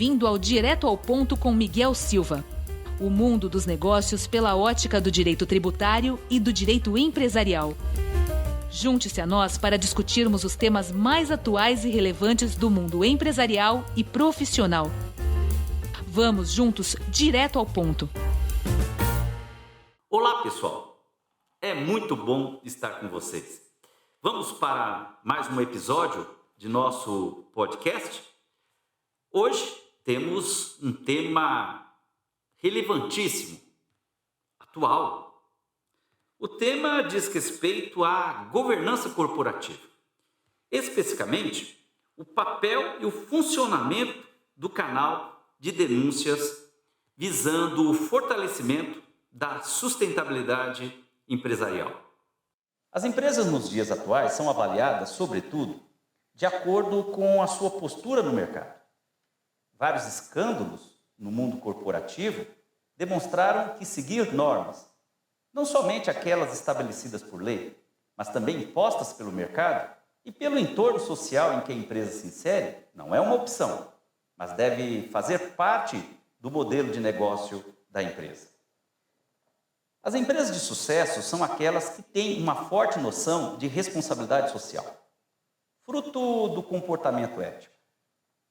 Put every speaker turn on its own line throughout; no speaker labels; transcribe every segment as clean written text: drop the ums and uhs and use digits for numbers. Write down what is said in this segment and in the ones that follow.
bem-vindo ao Direto ao Ponto com Miguel Silva. O mundo dos negócios pela ótica do direito tributário e do direito empresarial. Junte-se a nós para discutirmos os temas mais atuais e relevantes do mundo empresarial e profissional. Vamos juntos direto ao ponto.
Olá, pessoal. É muito bom estar com vocês. Vamos para mais um episódio de nosso podcast? Hoje temos um tema relevantíssimo, atual. O tema diz respeito à governança corporativa. Especificamente, o papel e o funcionamento do canal de denúncias visando o fortalecimento da sustentabilidade empresarial. As empresas nos dias atuais são avaliadas, sobretudo, de acordo com a sua postura no mercado. Vários escândalos no mundo corporativo demonstraram que seguir normas, não somente aquelas estabelecidas por lei, mas também impostas pelo mercado e pelo entorno social em que a empresa se insere, não é uma opção, mas deve fazer parte do modelo de negócio da empresa. As empresas de sucesso são aquelas que têm uma forte noção de responsabilidade social, fruto do comportamento ético.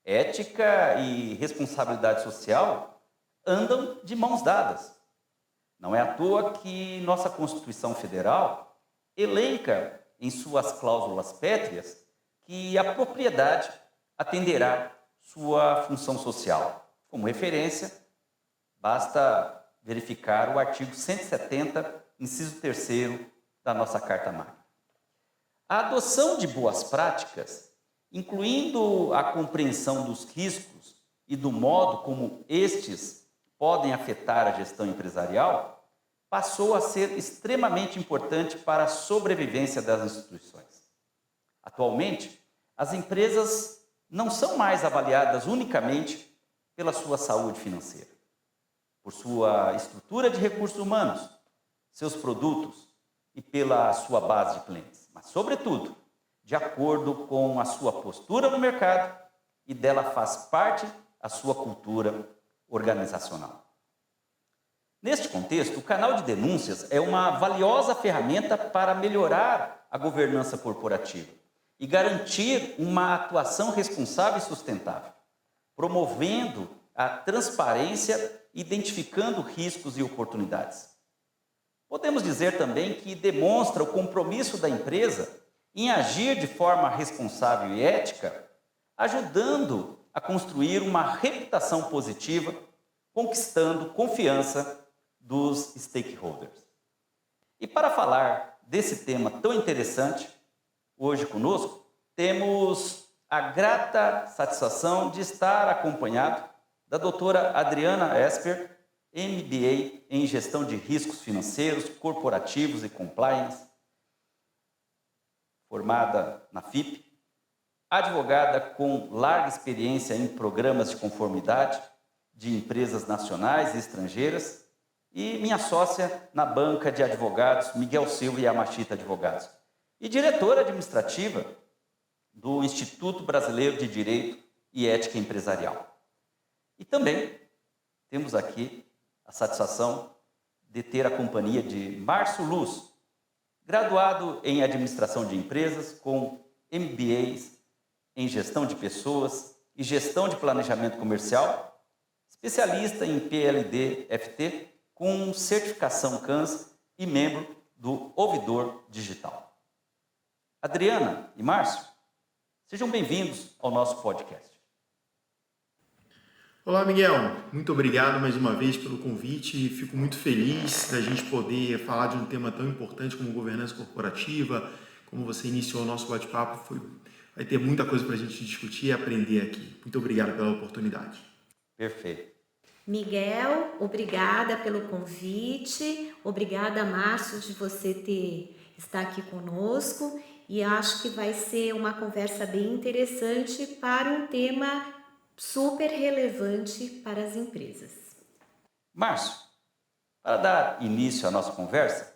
Ética e responsabilidade social andam de mãos dadas. Não é à toa que nossa Constituição Federal elenca em suas cláusulas pétreas que a propriedade atenderá sua função social. Como referência, basta verificar o artigo 170, inciso 3º da nossa Carta Magna. A adoção de boas práticas, incluindo a compreensão dos riscos e do modo como estes podem afetar a gestão empresarial, passou a ser extremamente importante para a sobrevivência das instituições. Atualmente, as empresas não são mais avaliadas unicamente pela sua saúde financeira, por sua estrutura de recursos humanos, seus produtos e pela sua base de clientes, mas, sobretudo, de acordo com a sua postura no mercado e dela faz parte a sua cultura organizacional. Neste contexto, o canal de denúncias é uma valiosa ferramenta para melhorar a governança corporativa e garantir uma atuação responsável e sustentável, promovendo a transparência e identificando riscos e oportunidades. Podemos dizer também que demonstra o compromisso da empresa em agir de forma responsável e ética, ajudando a construir uma reputação positiva, conquistando confiança dos stakeholders. E para falar desse tema tão interessante, hoje conosco, temos a grata satisfação de estar acompanhado da doutora Adriana Esper, MBA em Gestão de Riscos Financeiros, Corporativos e Compliance, formada na FIP, advogada com larga experiência em programas de conformidade de empresas nacionais e estrangeiras e minha sócia na banca de advogados Miguel Silva e Yamashita Advogados e diretora administrativa do Instituto Brasileiro de Direito e Ética Empresarial. E também temos aqui a satisfação de ter a companhia de Márcio Luz, graduado em Administração de Empresas, com MBAs em Gestão de Pessoas e Gestão de Planejamento Comercial, especialista em PLD-FT, com certificação CANS e membro do Ouvidor Digital. Adriana e Márcio, sejam bem-vindos ao nosso podcast.
Olá, Miguel. Muito obrigado mais uma vez pelo convite. Fico muito feliz da gente poder falar de um tema tão importante como governança corporativa. Como você iniciou o nosso bate-papo, vai ter muita coisa para a gente discutir e aprender aqui. Muito obrigado pela oportunidade.
Perfeito.
Miguel, obrigada pelo convite. Obrigada, Márcio, de você estar aqui conosco. E acho que vai ser uma conversa bem interessante para um tema super relevante para as empresas.
Márcio, para dar início à nossa conversa,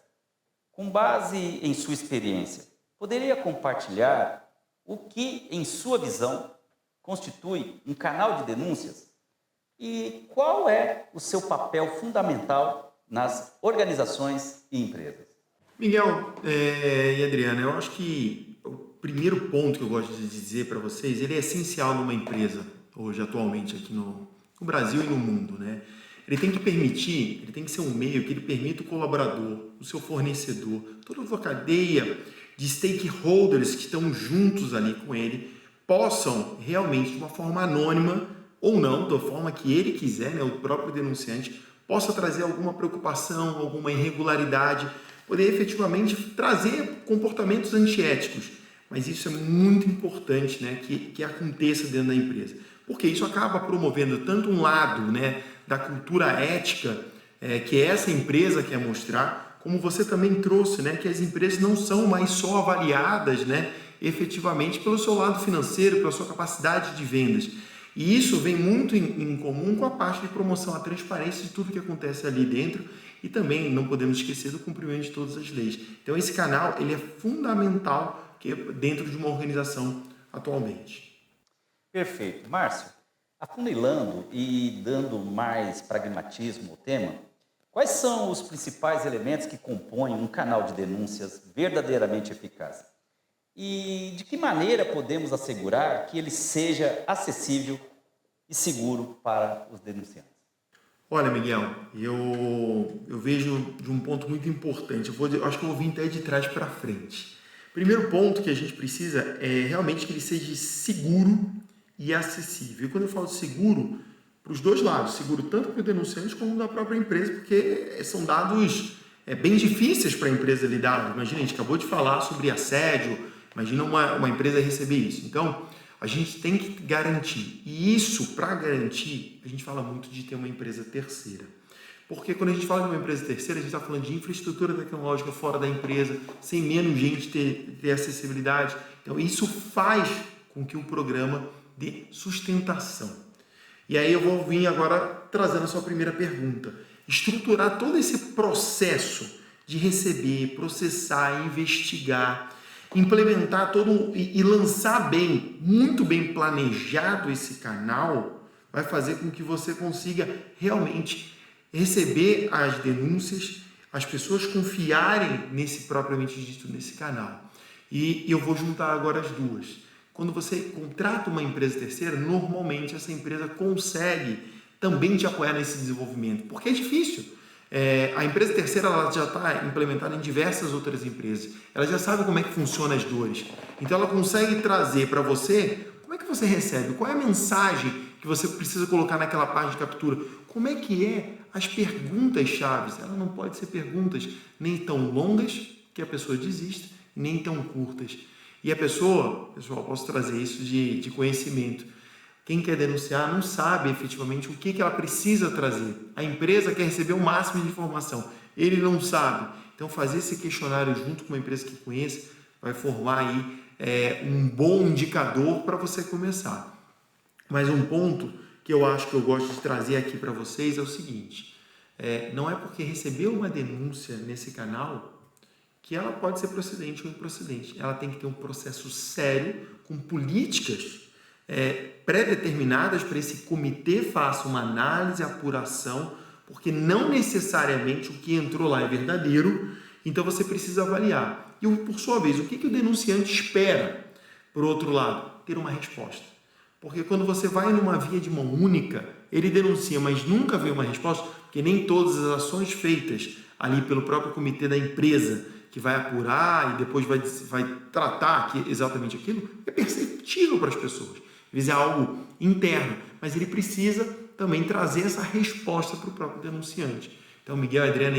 com base em sua experiência, poderia compartilhar o que, em sua visão, constitui um canal de denúncias E qual é o seu papel fundamental nas organizações e empresas?
Miguel e Adriana, eu acho que o primeiro ponto que eu gosto de dizer para vocês, ele é essencial numa empresa, hoje, atualmente, aqui no Brasil e no mundo, né? Ele tem que ser um meio que ele permita o colaborador, o seu fornecedor, toda a sua cadeia de stakeholders que estão juntos ali com ele, possam realmente, de uma forma anônima ou não, da forma que ele quiser, né, o próprio denunciante, possa trazer alguma preocupação, alguma irregularidade, poder efetivamente trazer comportamentos antiéticos. Mas isso é muito importante, né, que aconteça dentro da empresa, porque isso acaba promovendo tanto um lado, né, da cultura ética que essa empresa quer mostrar, como você também trouxe, né, que as empresas não são mais só avaliadas, né, efetivamente pelo seu lado financeiro, pela sua capacidade de vendas. E isso vem muito em comum com a parte de promoção, a transparência de tudo que acontece ali dentro, e também não podemos esquecer do cumprimento de todas as leis. Então esse canal ele é fundamental dentro de uma organização atualmente.
Perfeito. Márcio, afunilando e dando mais pragmatismo ao tema, quais são os principais elementos que compõem um canal de denúncias verdadeiramente eficaz? E de que maneira podemos assegurar que ele seja acessível e seguro para os denunciantes?
Olha, Miguel, eu vejo de um ponto muito importante. Eu acho que eu vou vir até de trás para frente. Primeiro ponto que a gente precisa é realmente que ele seja seguro e acessível. E quando eu falo seguro, para os dois lados, seguro tanto para o denunciante como da própria empresa, porque são dados bem difíceis para a empresa lidar. Imagina, a gente acabou de falar sobre assédio, imagina uma empresa receber isso. Então, a gente tem que garantir. E isso, para garantir, a gente fala muito de ter uma empresa terceira. Porque quando a gente fala de uma empresa terceira, a gente está falando de infraestrutura tecnológica fora da empresa, sem menos gente ter acessibilidade. Então, isso faz com que o programa dê sustentação. E aí eu vou vir agora trazendo a sua primeira pergunta. Estruturar todo esse processo de receber, processar, investigar, implementar e lançar bem, muito bem planejado esse canal, vai fazer com que você consiga realmente receber as denúncias, as pessoas confiarem propriamente dito, nesse canal. E eu vou juntar agora as duas. Quando você contrata uma empresa terceira, normalmente essa empresa consegue também te apoiar nesse desenvolvimento, porque é difícil. A empresa terceira ela já está implementada em diversas outras empresas. Ela já sabe como é que funcionam as dores. Então ela consegue trazer para você como é que você recebe, qual é a mensagem que você precisa colocar naquela página de captura, como é que as perguntas-chave. Ela não pode ser perguntas nem tão longas que a pessoa desista, nem tão curtas. E a pessoa, pessoal, posso trazer isso de conhecimento. Quem quer denunciar não sabe efetivamente o que ela precisa trazer. A empresa quer receber o máximo de informação. Ele não sabe. Então, fazer esse questionário junto com uma empresa que conheça vai formar aí um bom indicador para você começar. Mas um ponto que eu acho que eu gosto de trazer aqui para vocês é o seguinte. Não é porque recebeu uma denúncia nesse canal que ela pode ser procedente ou improcedente. Ela tem que ter um processo sério, com políticas pré-determinadas para esse comitê faça uma análise, apuração, porque não necessariamente o que entrou lá é verdadeiro, então você precisa avaliar. E, por sua vez, o que o denunciante espera, por outro lado? Ter uma resposta. Porque quando você vai numa via de mão única, ele denuncia, mas nunca vê uma resposta, porque nem todas as ações feitas ali pelo próprio comitê da empresa, que vai apurar e depois vai tratar exatamente aquilo, é perceptível para as pessoas. Às vezes é algo interno, mas ele precisa também trazer essa resposta para o próprio denunciante. Então, Miguel e Adriana,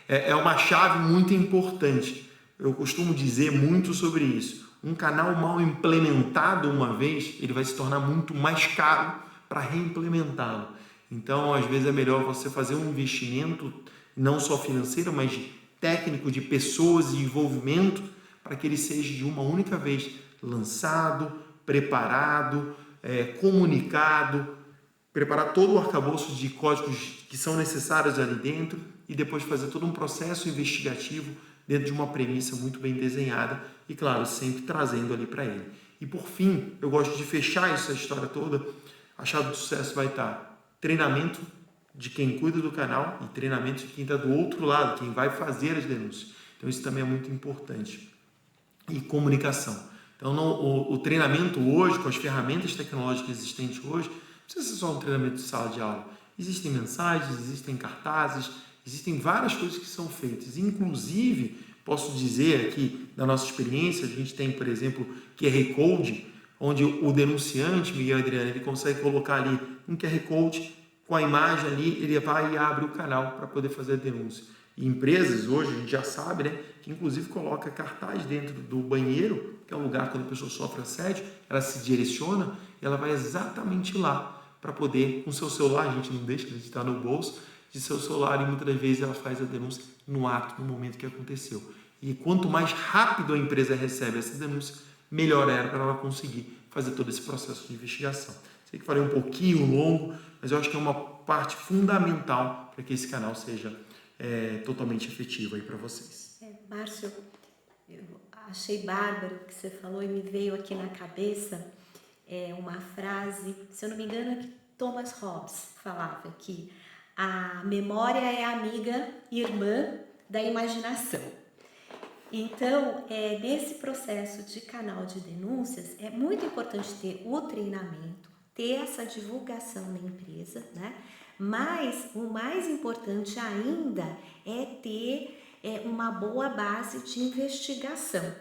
é uma chave muito importante. Eu costumo dizer muito sobre isso. Um canal mal implementado uma vez, ele vai se tornar muito mais caro para reimplementá-lo. Então, às vezes é melhor você fazer um investimento, não só financeiro, mas técnico, de pessoas e envolvimento, para que ele seja de uma única vez lançado, preparado, comunicado, preparar todo o arcabouço de códigos que são necessários ali dentro e depois fazer todo um processo investigativo dentro de uma premissa muito bem desenhada e, claro, sempre trazendo ali para ele. E, por fim, eu gosto de fechar essa história toda. A chave do sucesso vai estar treinamento de quem cuida do canal e treinamento de quem está do outro lado, quem vai fazer as denúncias. Então, isso também é muito importante. E comunicação. Então, o treinamento hoje, com as ferramentas tecnológicas existentes hoje, não precisa ser só um treinamento de sala de aula. Existem mensagens, existem cartazes, existem várias coisas que são feitas. Inclusive, posso dizer aqui, da nossa experiência, a gente tem, por exemplo, QR Code, onde o denunciante, Miguel e Adriana, ele consegue colocar ali um QR Code com a imagem ali, ele vai e abre o canal para poder fazer a denúncia. E empresas, hoje, a gente já sabe, né, que inclusive coloca cartaz dentro do banheiro, que é um lugar quando a pessoa sofre assédio, ela se direciona e ela vai exatamente lá para poder, com seu celular, a gente não deixa, a gente está no bolso, de seu celular, e muitas das vezes ela faz a denúncia no ato, no momento que aconteceu. E quanto mais rápido a empresa recebe essa denúncia, melhor era para ela conseguir fazer todo esse processo de investigação. Sei que falei um pouquinho longo, mas eu acho que é uma parte fundamental para que esse canal seja totalmente efetivo aí para vocês.
Márcio, eu achei bárbaro o que você falou e me veio aqui na cabeça uma frase, se eu não me engano, é que Thomas Hobbes falava que a memória é amiga e irmã da imaginação. Então, nesse processo de canal de denúncias, é muito importante ter o treinamento, ter essa divulgação na empresa, né? Mas o mais importante ainda é ter uma boa base de investigação,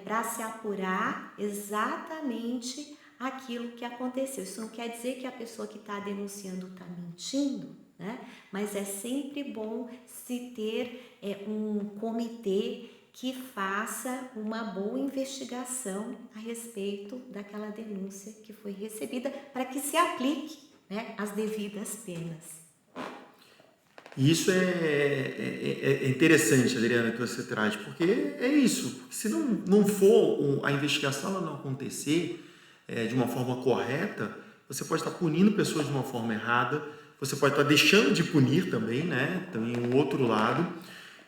para se apurar exatamente aquilo que aconteceu. Isso não quer dizer que a pessoa que está denunciando está mentindo, né? Mas é sempre bom se ter um comitê que faça uma boa investigação a respeito daquela denúncia que foi recebida, para que se aplique, né, as devidas penas.
E isso é interessante, Adriana, que você traz, porque é isso. Porque se não for a investigação ela não acontecer de uma forma correta, você pode estar punindo pessoas de uma forma errada, você pode estar deixando de punir também, né? Também o outro lado.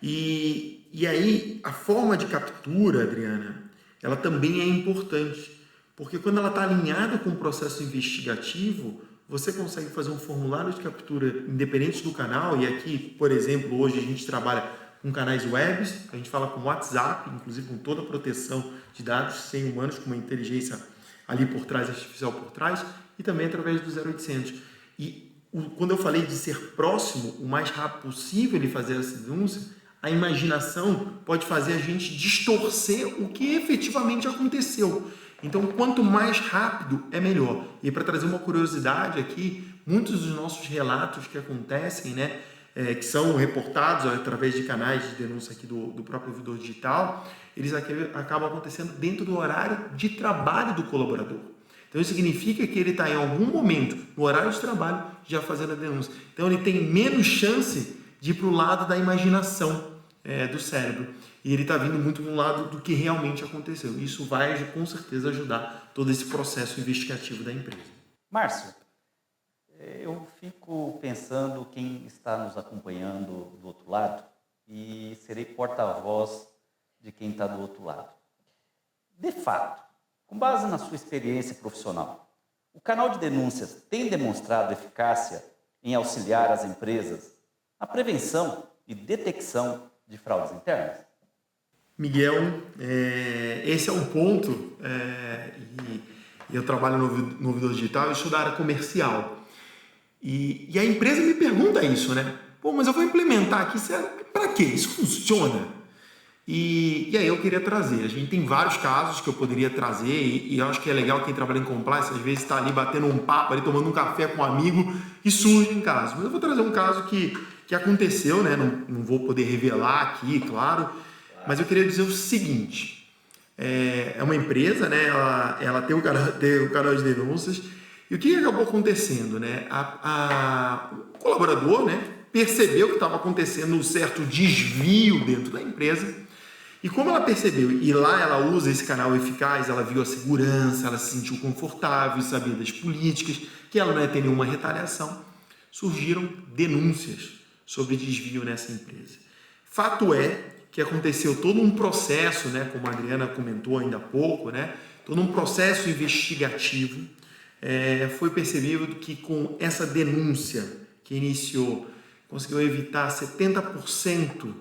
E aí, a forma de captura, Adriana, ela também é importante, porque quando ela está alinhada com o processo investigativo, você consegue fazer um formulário de captura independente do canal, e aqui, por exemplo, hoje a gente trabalha com canais webs, a gente fala com WhatsApp, inclusive com toda a proteção de dados sem humanos, com uma inteligência ali por trás, artificial por trás, e também através do 0800. E quando eu falei de ser próximo, o mais rápido possível ele fazer essa denúncia, a imaginação pode fazer a gente distorcer o que efetivamente aconteceu. Então, quanto mais rápido, é melhor. E para trazer uma curiosidade aqui, muitos dos nossos relatos que acontecem, né, que são reportados através de canais de denúncia aqui do próprio ouvidor digital, eles acabam acontecendo dentro do horário de trabalho do colaborador. Então, isso significa que ele está em algum momento, no horário de trabalho, já fazendo a denúncia. Então, ele tem menos chance de ir para o lado da imaginação do cérebro. E ele está vindo muito para um lado do que realmente aconteceu. Isso vai, com certeza, ajudar todo esse processo investigativo da empresa.
Márcio, eu fico pensando quem está nos acompanhando do outro lado e serei porta-voz de quem está do outro lado. De fato, com base na sua experiência profissional, o canal de denúncias tem demonstrado eficácia em auxiliar as empresas na prevenção e detecção de fraudes internas?
Miguel, esse é um ponto, e eu trabalho no ouvidor digital, eu sou da área comercial. E a empresa me pergunta isso, né? Pô, mas eu vou implementar aqui, para quê? Isso funciona? E aí eu queria trazer, a gente tem vários casos que eu poderia trazer, e eu acho que é legal quem trabalha em compliance, às vezes está ali batendo um papo, ali tomando um café com um amigo, e surge um caso. Mas eu vou trazer um caso que aconteceu, né? Não vou poder revelar aqui, claro, mas eu queria dizer o seguinte, é uma empresa, né? Ela tem o canal de denúncias, e o que acabou acontecendo, né? O colaborador, né, percebeu que estava acontecendo um certo desvio dentro da empresa, e como ela percebeu, e lá ela usa esse canal eficaz, ela viu a segurança, ela se sentiu confortável, sabia das políticas, que ela não ia ter nenhuma retaliação, surgiram denúncias sobre desvio nessa empresa. Fato é que aconteceu todo um processo, né, como a Adriana comentou ainda há pouco, né, todo um processo investigativo foi percebido que com essa denúncia que iniciou, conseguiu evitar 70%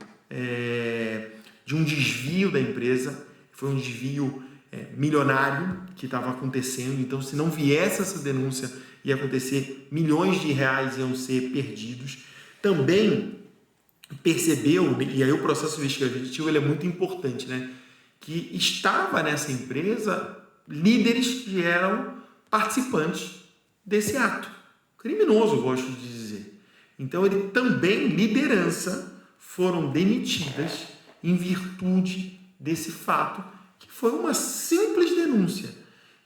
de um desvio da empresa. Foi um desvio milionário que estava acontecendo. Então, se não viesse essa denúncia, ia acontecer, milhões de reais iam ser perdidos. Também percebeu, e aí o processo investigativo ele é muito importante, né? Que estava nessa empresa líderes que eram participantes desse ato criminoso, eu gosto de dizer. Então, ele também, liderança, foram demitidas em virtude desse fato, que foi uma simples denúncia,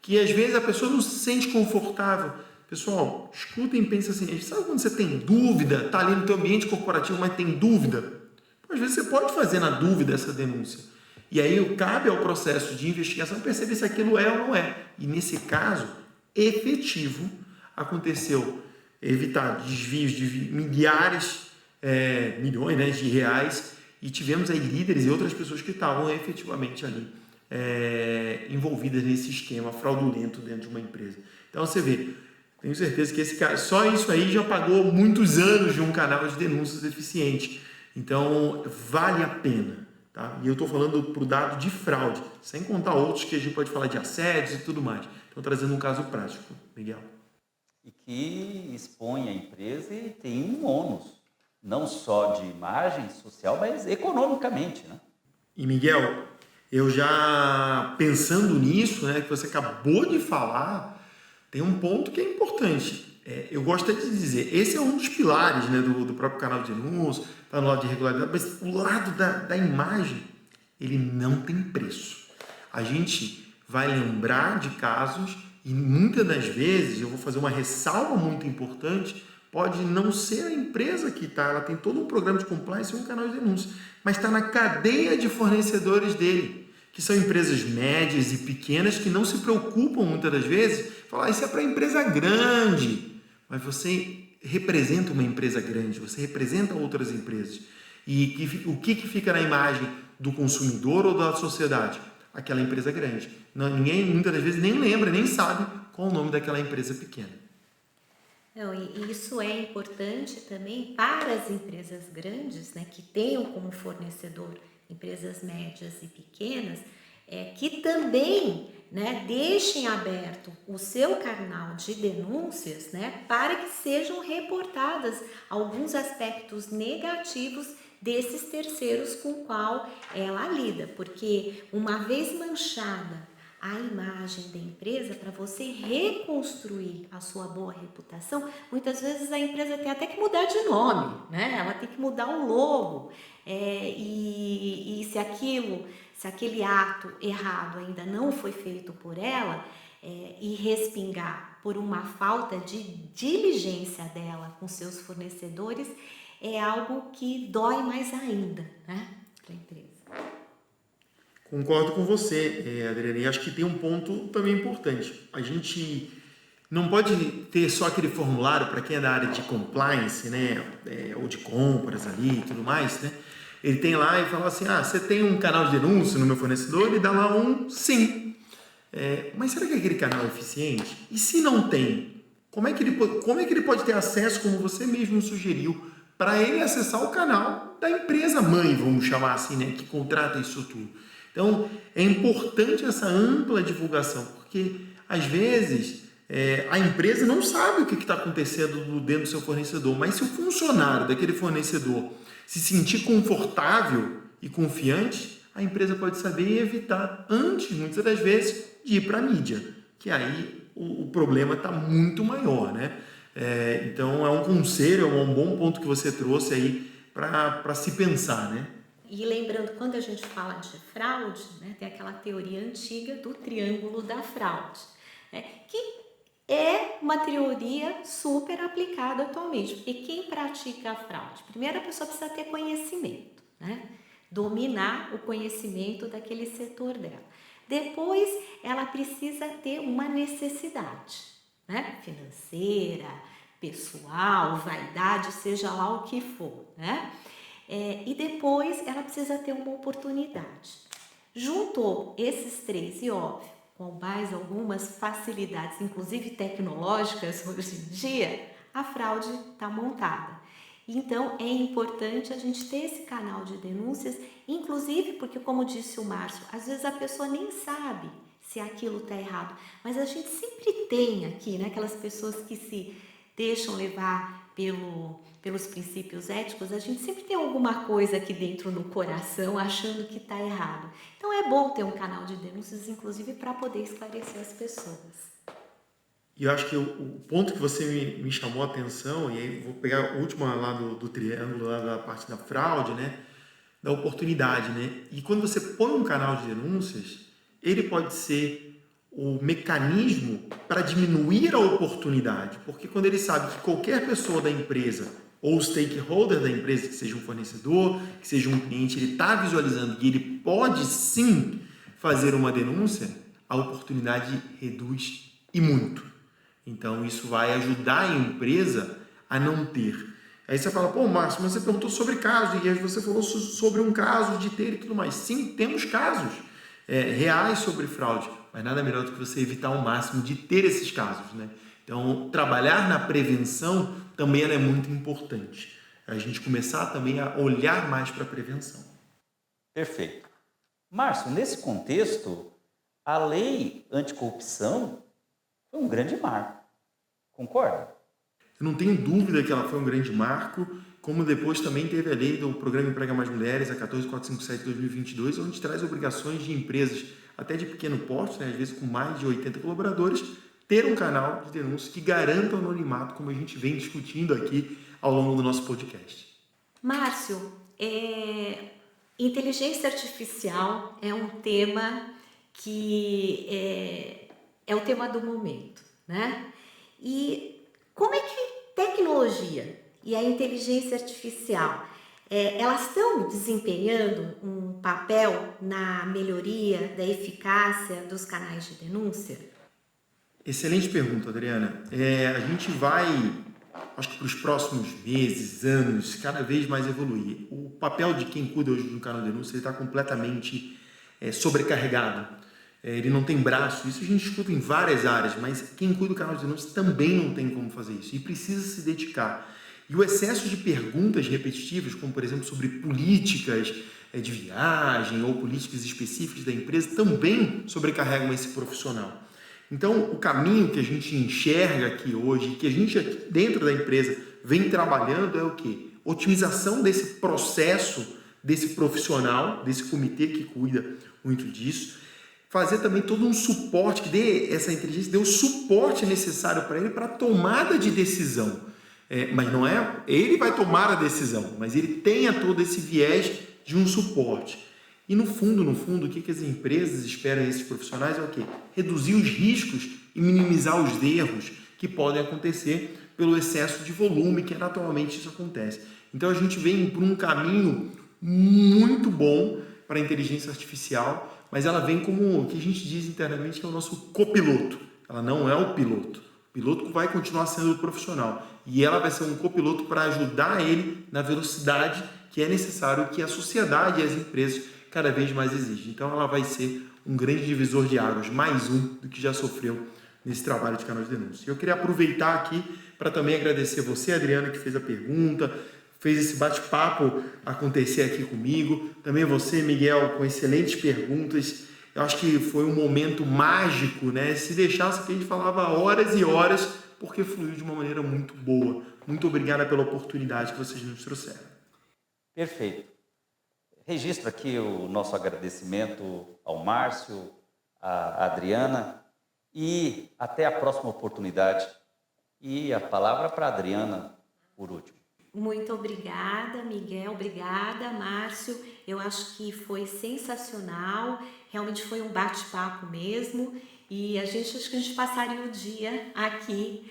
que às vezes a pessoa não se sente confortável. Pessoal, escutem e pensem assim, sabe quando você tem dúvida, está ali no teu ambiente corporativo, mas tem dúvida? Às vezes você pode fazer na dúvida essa denúncia. E aí cabe ao processo de investigação perceber se aquilo é ou não é. E nesse caso, efetivo, aconteceu evitar desvios de milhares, milhões, né, de reais, e tivemos aí líderes e outras pessoas que estavam efetivamente ali envolvidas nesse esquema fraudulento dentro de uma empresa. Então você vê, tenho certeza que esse cara, só isso aí já pagou muitos anos de um canal de denúncias eficiente. Então vale a pena. Tá? E eu estou falando para o dado de fraude, sem contar outros que a gente pode falar de assédios e tudo mais. Estou trazendo um caso prático, Miguel.
E que expõe a empresa e tem um ônus, não só de imagem social, mas economicamente, né?
E Miguel, eu já pensando nisso, né, que você acabou de falar, tem um ponto que é importante. Eu gosto de dizer, esse é um dos pilares, né, do próprio canal de denúncia, está no lado de regularidade, mas o lado da imagem, ele não tem preço. A gente vai lembrar de casos e muitas das vezes, eu vou fazer uma ressalva muito importante, pode não ser a empresa que está, ela tem todo um programa de compliance e um canal de denúncia, mas está na cadeia de fornecedores dele, que são empresas médias e pequenas que não se preocupam muitas das vezes, falar, isso é para empresa grande, mas você representa uma empresa grande, você representa outras empresas. E o que fica na imagem do consumidor ou da sociedade? Aquela empresa grande. Ninguém, muitas das vezes, nem lembra, nem sabe qual o nome daquela empresa pequena.
Não, e isso é importante também para as empresas grandes, né, que tenham como fornecedor empresas médias e pequenas, que também, né, deixem aberto o seu canal de denúncias, né, para que sejam reportadas alguns aspectos negativos desses terceiros com o qual ela lida, porque uma vez manchada a imagem da empresa, para você reconstruir a sua boa reputação, muitas vezes a empresa tem até que mudar de nome, né? Ela tem que mudar o logo, e se aquele ato errado ainda não foi feito por ela, e respingar por uma falta de diligência dela com seus fornecedores, é algo que dói mais ainda, né, para a empresa.
Concordo com você, Adriana, e acho que tem um ponto também importante. A gente não pode ter só aquele formulário para quem é da área de compliance, né, ou de compras ali e tudo mais, né? Ele tem lá e fala assim, você tem um canal de denúncia no meu fornecedor? Ele dá lá um sim. Mas será que aquele canal é eficiente? E se não tem, como é que ele pode ter acesso, como você mesmo sugeriu, para ele acessar o canal da empresa mãe, vamos chamar assim, né, que contrata isso tudo? Então, é importante essa ampla divulgação, porque, às vezes, a empresa não sabe o que está acontecendo dentro do seu fornecedor, mas se o funcionário daquele fornecedor se sentir confortável e confiante, a empresa pode saber e evitar, antes, muitas das vezes, de ir para a mídia, que aí o problema está muito maior, né? Então, é um conselho, é um bom ponto que você trouxe aí para se pensar, né?
E lembrando, quando a gente fala de fraude, né, tem aquela teoria antiga do triângulo da fraude, né, que é uma teoria super aplicada atualmente, porque quem pratica a fraude? Primeiro, a pessoa precisa ter conhecimento, né, dominar o conhecimento daquele setor dela. Depois, ela precisa ter uma necessidade, né, financeira, pessoal, vaidade, seja lá o que for, né? E depois ela precisa ter uma oportunidade. Juntou esses três e, óbvio, com mais algumas facilidades, inclusive tecnológicas hoje em dia, a fraude está montada. Então é importante a gente ter esse canal de denúncias, inclusive porque, como disse o Márcio, às vezes a pessoa nem sabe se aquilo está errado, mas a gente sempre tem aqui, né, aquelas pessoas que se deixam levar pelos princípios éticos, a gente sempre tem alguma coisa aqui dentro no coração achando que está errado. Então é bom ter um canal de denúncias, inclusive para poder esclarecer as pessoas.
E eu acho que o ponto que você me chamou a atenção, e aí vou pegar o último lá do triângulo, lá da parte da fraude, né, da oportunidade, né? E quando você põe um canal de denúncias, ele pode ser o mecanismo para diminuir a oportunidade, porque quando ele sabe que qualquer pessoa da empresa ou stakeholder da empresa, que seja um fornecedor, que seja um cliente, ele está visualizando que ele pode sim fazer uma denúncia, a oportunidade reduz e muito. Então isso vai ajudar a empresa a não ter. Aí você fala, pô, Márcio, mas você perguntou sobre casos, e aí você falou sobre um caso de ter e tudo mais. Sim, temos casos reais sobre fraude, mas nada melhor do que você evitar ao máximo de ter esses casos, né? Então, trabalhar na prevenção também é muito importante. A gente começar também a olhar mais para a prevenção.
Perfeito. Márcio, nesse contexto, a lei anticorrupção foi um grande marco. Concorda?
Eu não tenho dúvida que ela foi um grande marco, como depois também teve a lei do Programa Emprega Mais Mulheres, a 14457 de 2022, onde traz obrigações de empresas, até de pequeno porte, né, às vezes com mais de 80 colaboradores, ter um canal de denúncia que garanta o anonimato, como a gente vem discutindo aqui ao longo do nosso podcast.
Márcio, inteligência artificial é um tema que é o tema do momento, né? E como é que tecnologia e a inteligência artificial, elas estão desempenhando um papel na melhoria da eficácia dos canais de denúncia?
Excelente pergunta, Adriana. A gente vai, acho que para os próximos meses, anos, cada vez mais evoluir. O papel de quem cuida hoje do canal de denúncia está completamente sobrecarregado. Ele não tem braço. Isso a gente escuta em várias áreas, mas quem cuida do canal de denúncia também não tem como fazer isso e precisa se dedicar. E o excesso de perguntas repetitivas, como por exemplo sobre políticas de viagem ou políticas específicas da empresa, também sobrecarregam esse profissional. Então, o caminho que a gente enxerga aqui hoje, que a gente aqui dentro da empresa vem trabalhando é o quê? Otimização desse processo, desse profissional, desse comitê que cuida muito disso, fazer também todo um suporte, que dê essa inteligência, dê o suporte necessário para ele para a tomada de decisão. Mas não é ele vai tomar a decisão, mas ele tenha todo esse viés de um suporte. E no fundo, o que as empresas esperam desses profissionais é o quê? Reduzir os riscos e minimizar os erros que podem acontecer pelo excesso de volume, que naturalmente isso acontece. Então a gente vem por um caminho muito bom para a inteligência artificial, mas ela vem como o que a gente diz internamente que é o nosso copiloto. Ela não é o piloto. O piloto vai continuar sendo o profissional. E ela vai ser um copiloto para ajudar ele na velocidade que é necessário, que a sociedade e as empresas cada vez mais exigem. Então ela vai ser um grande divisor de águas, mais um do que já sofreu nesse trabalho de canal de denúncia. Eu queria aproveitar aqui para também agradecer você, Adriana, que fez a pergunta, fez esse bate-papo acontecer aqui comigo. Também você, Miguel, com excelentes perguntas. Eu acho que foi um momento mágico, né? Se deixasse aqui, a gente falava horas e horas, porque fluiu de uma maneira muito boa. Muito obrigada pela oportunidade que vocês nos trouxeram.
Perfeito. Registro aqui o nosso agradecimento ao Márcio, à Adriana, e até a próxima oportunidade. E a palavra para a Adriana, por último.
Muito obrigada, Miguel. Obrigada, Márcio. Eu acho que foi sensacional. Realmente foi um bate-papo mesmo. E acho que a gente passaria o dia aqui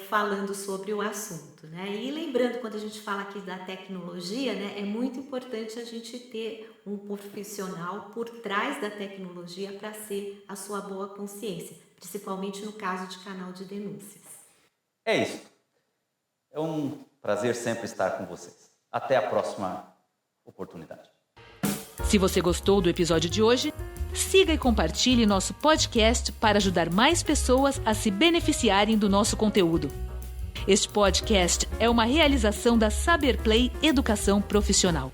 falando sobre o assunto, né? E lembrando, quando a gente fala aqui da tecnologia, né, é muito importante a gente ter um profissional por trás da tecnologia para ser a sua boa consciência, principalmente no caso de canal de denúncias.
É isso. É um prazer sempre estar com vocês. Até a próxima oportunidade.
Se você gostou do episódio de hoje, Siga e compartilhe nosso podcast para ajudar mais pessoas a se beneficiarem do nosso conteúdo. Este podcast é uma realização da Saber Play Educação Profissional.